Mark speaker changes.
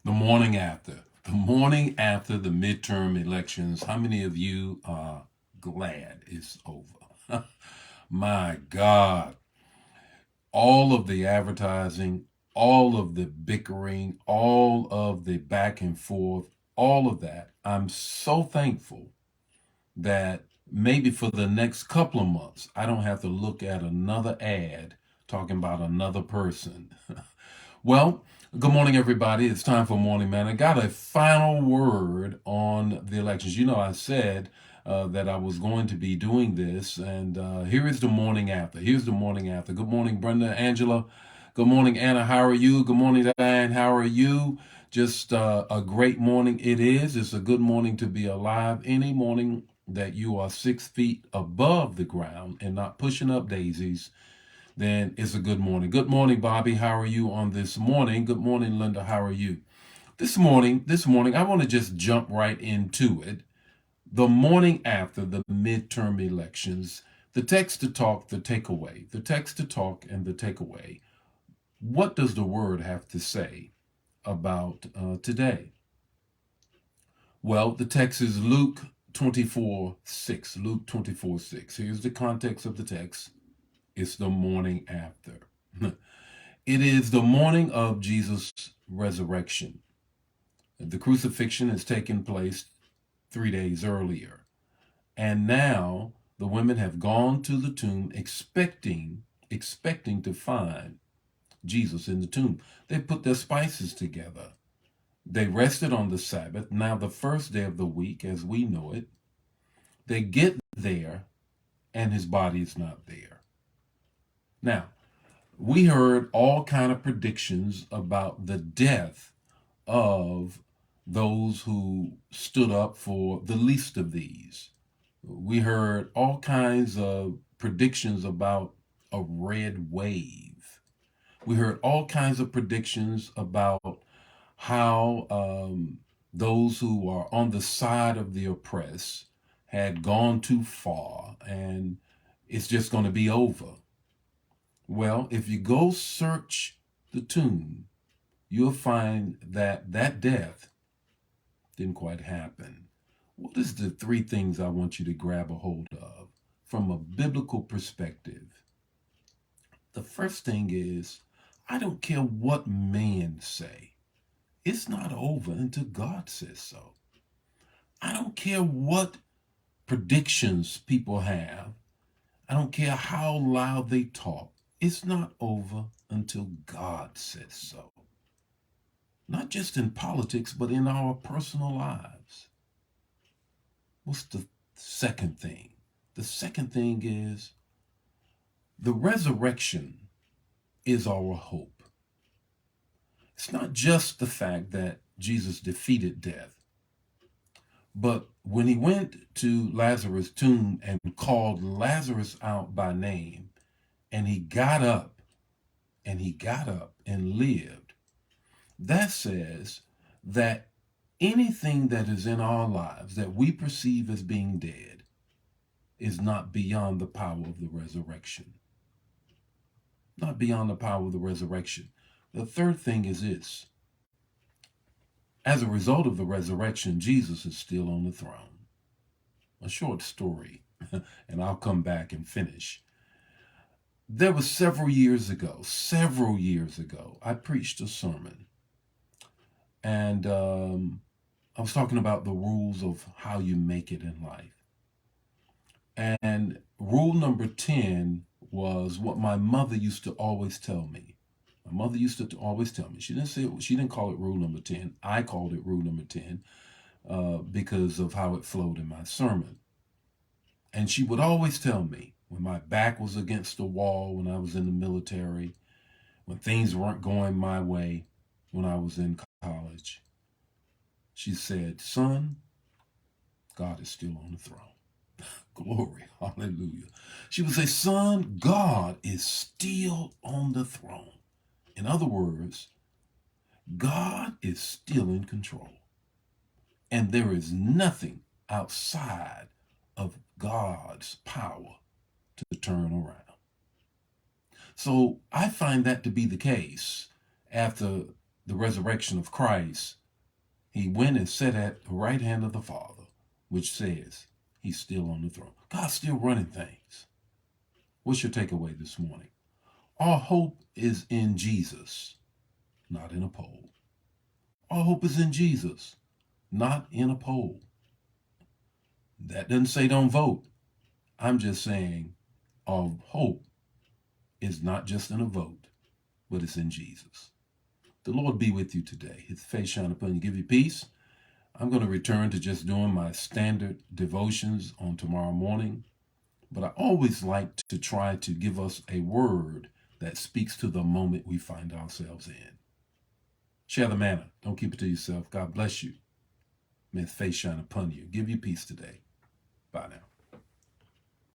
Speaker 1: The morning after. The morning after the midterm elections. How many of you are glad it's over? My God. All of the advertising, all of the bickering, all of the back and forth, all of that. I'm so thankful that maybe for the next couple of months, I don't have to look at another ad talking about another person. Well, good morning, everybody. It's time for Morning Man. I got a final word on the elections. I said that I was going to be doing this, and here is the morning after. Here's the morning after. Good morning, Brenda, Angela. Good morning, Anna. How are you? Good morning, Diane. How are you? Just a great morning it is. It's a good morning to be alive. Any morning that you are 6 feet above the ground and not pushing up daisies, then it's a good morning. Good morning, Bobby. How are you on this morning? Good morning, Linda. How are you? This morning, I want to just jump right into it. The morning after the midterm elections, the text to talk, the takeaway. The text to talk and the takeaway. What does the word have to say about today? Well, the text is Luke 24:6. Luke 24:6. Here's the context of the text. It's the morning after. It is the morning of Jesus' resurrection. The crucifixion has taken place 3 days earlier. And now the women have gone to the tomb expecting to find Jesus in the tomb. They put their spices together. They rested on the Sabbath, now the first day of the week as we know it. They get there and his body is not there. Now, we heard all kind of predictions about the death of those who stood up for the least of these. We heard all kinds of predictions about a red wave. We heard all kinds of predictions about how those who are on the side of the oppressed had gone too far and it's just going to be over. Well, if you go search the tomb, you'll find that that death didn't quite happen. What is the three things I want you to grab a hold of from a biblical perspective? The first thing is, I don't care what men say. It's not over until God says so. I don't care what predictions people have. I don't care how loud they talk. It's not over until God says so. Not just in politics, but in our personal lives. What's the second thing? The second thing is the resurrection is our hope. It's not just the fact that Jesus defeated death, but when he went to Lazarus' tomb and called Lazarus out by name, and he got up and lived, that says that anything that is in our lives that we perceive as being dead is not beyond the power of the resurrection. Not beyond the power of the resurrection. The third thing is this. As a result of the resurrection, Jesus is still on the throne. A short story, and I'll come back and finish. There was several years ago, I preached a sermon, and I was talking about the rules of how you make it in life. And rule number 10 was what my mother used to always tell me. My mother used to always tell me. She didn't call it rule number 10. I called it rule number 10 because of how it flowed in my sermon. And she would always tell me when my back was against the wall, when I was in the military, when things weren't going my way, when I was in college, she said, son, God is still on the throne. Glory, hallelujah. She would say, son, God is still on the throne. In other words, God is still in control. And there is nothing outside of God's power to turn around. So I find that to be the case after the resurrection of Christ, he went and sat at the right hand of the Father, which says he's still on the throne. God's still running things. What's your takeaway this morning? Our hope is in Jesus, not in a poll. Our hope is in Jesus, not in a poll. That doesn't say don't vote. I'm just saying our hope is not just in a vote, but it's in Jesus. The Lord be with you today. His face shine upon you, give you peace. I'm going to return to just doing my standard devotions on tomorrow morning, but I always like to try to give us a word that speaks to the moment we find ourselves in. Share the manna. Don't keep it to yourself. God bless you. May his face shine upon you. Give you peace today. Bye now.